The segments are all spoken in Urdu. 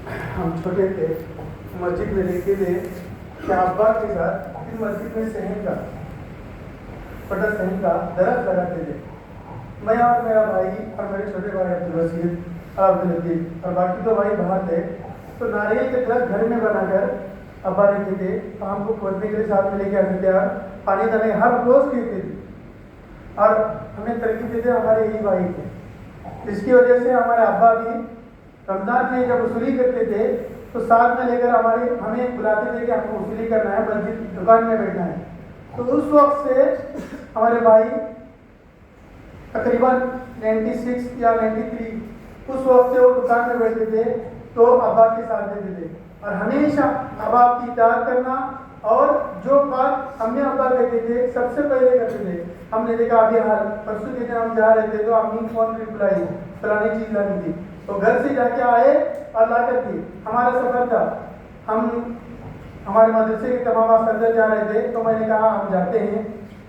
ہم چھوٹے تھے، مسجد میں دیکھتے تھے کہ ابا کے ساتھ پھر مسجد میں بڑا صحن کا درخت لگاتے تھے. میں اور میرا بھائی اور میرے چھوٹے بھائی عبدالرشید اور عبداللطیف اور باقی دو بھائی باہر تھے. تو ناریل کے درخت گھر میں بنا کر ابا رکھتے تھے. ہم کو کھودنے کے لیے ساتھ میں لے کے آتے تھے اور پانی ڈالنے ہر روز پیتے تھے اور ہمیں ترغیب دیتے ہمارے یہی بھائی تھے. اس کی وجہ سے ہمارے ابا بھی رمضان میں جب وصولی کرتے تھے تو ساتھ میں لے کر ہمیں بلاتے تھے کہ ہم کو وصولی کرنا ہے، مسجد دکان میں بیٹھنا ہے. تو اس وقت سے ہمارے بھائی تقریباً 96 یا 93 اس وقت سے وہ دکان میں بیٹھتے تھے تو ابا کے ساتھ دیتے تھے اور ہمیشہ ابا کی اطاعت کرنا اور جو بات امی ابا کہتے تھے سب سے پہلے کرتے تھے. ہم نے دیکھا ابھی حال پرسوں کے دن ہم جا رہے تھے تو امی فون پہ بلائی فلانی چیز لانی تھی تو گھر سے جا کے آئے اور لا کر دی. ہمارا سفر تھا، ہم ہمارے مدرسے کے تمام اساتذہ جا رہے تھے تو میں نے کہا ہم جاتے ہیں،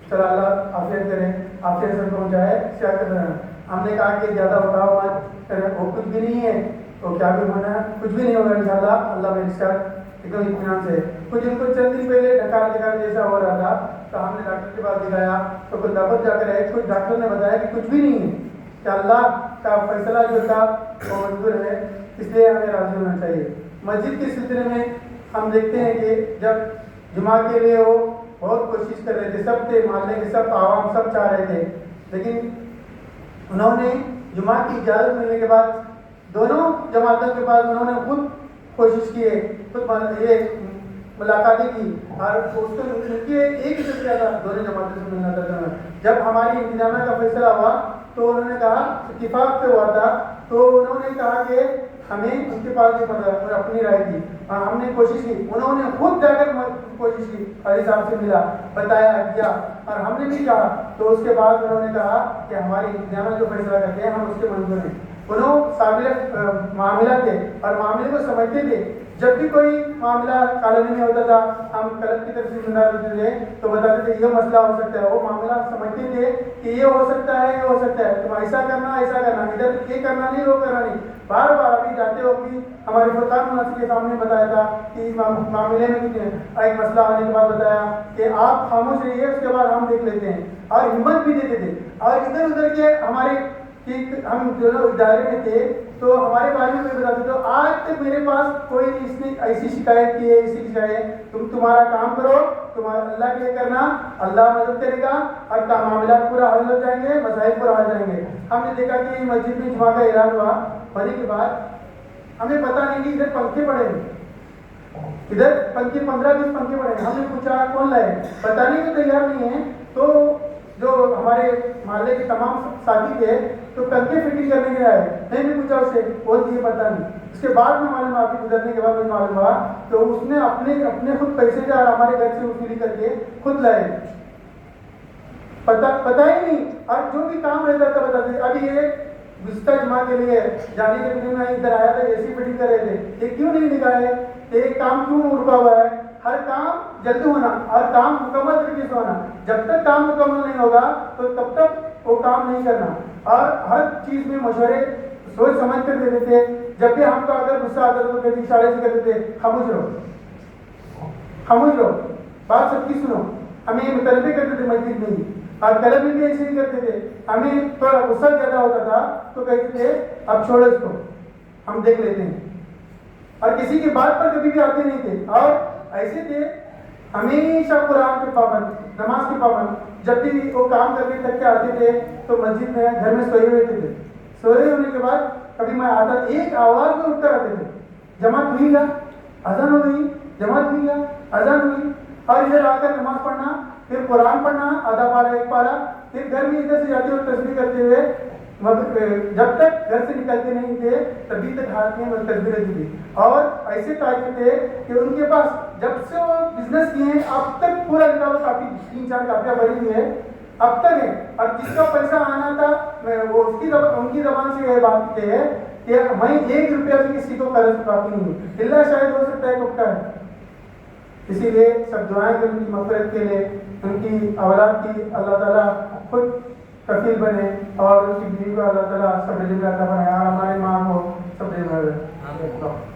چلو اللہ عافیت کریں، عافیت سے پہنچائے. کیا کرنا ہے؟ ہم نے کہا کہ زیادہ اٹھاؤ مت کریں، وہ کچھ بھی نہیں ہے تو کیا بھی ہونا ہے، کچھ بھی نہیں ہوگا انشاءاللہ. اللہ میرے ساتھ ایک دم اطمینان سے. کچھ ان کو چند دن پہلے ڈھکال جیسا ہو رہا تھا تو ہم نے ڈاکٹر کے پاس دکھایا تو کچھ دعوت جا کر آئے. کچھ ڈاکٹر نے بتایا کہ کچھ بھی نہیں ہے، کہ اللہ کا فیصلہ جو تھا وہ منظور ہے، اس لیے ہمیں راضی ہونا چاہیے. مسجد کے سلسلے میں ہم دیکھتے ہیں کہ جب جمعہ کے لیے وہ بہت کوشش کر رہے تھے، سب تھے محلے کے سب عوام سب چاہ رہے تھے، لیکن انہوں نے جمعہ کی اجازت ملنے کے بعد دونوں جماعتوں کے پاس انہوں نے خود کوشش کی ہے، خود یہ ملاقاتیں کی اور اس کو ایک ہی سے زیادہ دونوں جماعتوں سے ملنا تھا. جب ہماری انتظامیہ کا فیصلہ ہوا تو انہوں نے کہا، اتفاق سے ہوا تھا تو انہوں نے کہا کہ ہمیں ان کے پاس نہیں پڑا اور اپنی رائے کی. ہم نے کوشش کی، انہوں نے خود جا کر کوشش کی، قاضی صاحب سے ملا، بتایا کیا اور ہم نے بھی کہا تو اس کے بعد انہوں نے کہا کہ ہماری انتظامیہ جو فیصلہ کرتے ہیں ہم اس کے منظور ہیں. انہوں معاملہ تھے اور معاملے کو سمجھتے تھے. جب بھی کوئی معاملہ کالونی میں ہوتا تھا ہم کلب کی طرف سے ذمہ دار ہوتے تھے تو بتاتے تھے یہ مسئلہ ہو سکتا ہے. وہ معاملہ سمجھتے تھے کہ یہ ہو سکتا ہے، یہ ہو سکتا ہے، تم ایسا کرنا ایسا کرنا، ادھر یہ کرنا نہیں وہ کرنا نہیں. بار بار ابھی جاتے وقت بھی ہمارے فرقان مناسب کے سامنے بتایا تھا کہ اس معاملے میں ایک مسئلہ آنے کے بعد بتایا کہ آپ خاموش رہیے، اس کے بعد ہم دیکھ لیتے ہیں اور ہمت بھی دیتے تھے. اور ادھر ادھر کے ہمارے ہم جو ادارے میں تھے تو ہمارے بارے میں بتاتے تو آج تک میرے پاس کوئی اس نے ایسی شکایت کی ہے، ایسی شکایت تمہارا کام کرو، تمہارا اللہ کے لیے کرنا، اللہ مدد کرے گا اور معاملات پورا حل ہو جائیں گے، مسائل پورا ہو جائیں گے. ہم نے دیکھا کہ مسجد میں جمعہ کا اعلان ہوا ہونے کے بعد ہمیں پتہ نہیں کہ ادھر پنکھے پڑے ہیں، ادھر پنکھے 15-20 پنکھے پڑے ہیں. ہم نے پوچھا کون لائے، بتانے کو تیار نہیں ہے. تو جو ہمارے محلے کے تمام ساتھی تھے تو پنکھے فٹنگ کرنے کے آئے. میں نے پوچھا اس سے، وہ دیے پتہ نہیں. اس کے بعد میں معلوم آپ کی گزرنے کے بعد مجھے معلوم ہوا تو اس نے اپنے خود پیسے سے اور ہمارے گھر سے وصولی کر کے خود لائے. پتہ ہی نہیں. اور جو بھی کام رہتا تھا بتاتے. ابھی یہ گزشتہ جمعہ کے لیے جانے کے دن میں ادھر آیا تھا، اے سی فٹنگ کر رہے تھے. یہ کیوں نہیں نکالے، یہ کام کیوں رکا ہوا ہے؟ ہر کام جلدی ہونا اور کام مکمل طریقے سے ہونا. جب تک کام مکمل نہیں ہوگا تو تب تک وہ کام نہیں کرنا. اور ہر چیز میں مشورے سوچ سمجھ کر دیتے تھے. جب بھی ہم کو اگر غصہ آتا تھا تو کبھی اشارے سے کہتے تھے خاموش رہو، خاموش رہو، بات سب کی سنو. ہمیں مطالبے کرتے تھے مسجد میں ہی اور کلب میں بھی ایسے ہی کرتے تھے. ہمیں تھوڑا غصہ زیادہ ہوتا تھا تو کہتے تھے اب چھوڑو اس کو، ہم دیکھ لیتے ہیں. اور کسی کی بات پر کبھی بھی آتے نہیں تھے اور ایسے تھے ہمیشہ قرآن کے پابند، نماز کے پابند. جب بھی وہ کام کر کے تھک کے آتے تھے تو مسجد میں گھر میں سوئے ہوئے تھے. سوئے ہونے کے بعد کبھی میں آتا ایک آواز میں اٹھ کر آتے تھے، جماعت ہوئی گا، اذان ہو گئی، جماعت ہوئی گا، اذان ہوئی. اور ادھر آ کر نماز پڑھنا، پھر قرآن پڑھنا آدھا پارا ایک پارا، پھر گھر میں ادھر سے جاتے ہوئے تسبیح کرتے ہوئے جب تک گھر سے نکلتے نہیں تھے تبھی تک ہاتھ میں تسبیح رہتی تھی. اور ایسے تاجر تھے کہ ان کے پاس جب سے وہ بزنس کیے ہیں اب تک پورا کتاب کافی 3-4 کاپیاں بھری ہوئی ہے اب تک ہے. اور جس کا پیسہ آنا تھا وہ ان کی زبان سے یہ بات کہتے ہیں کہ میں 1 روپیہ بھی کسی کو قرض چکاتی نہیں ہوں، اللہ شاید ہو سکتا ہے کب کا ہے. اسی لیے سب دعائیں کہ ان کی مغفرت کے لیے، ان کی اولاد کی اللہ تعالیٰ خود کفیل بنے اور ان کی بیوی کو اللہ تعالیٰ صبر جمیل عطا فرمائے اور ہمارے ماں کو صبر جمیل عطا فرمائے.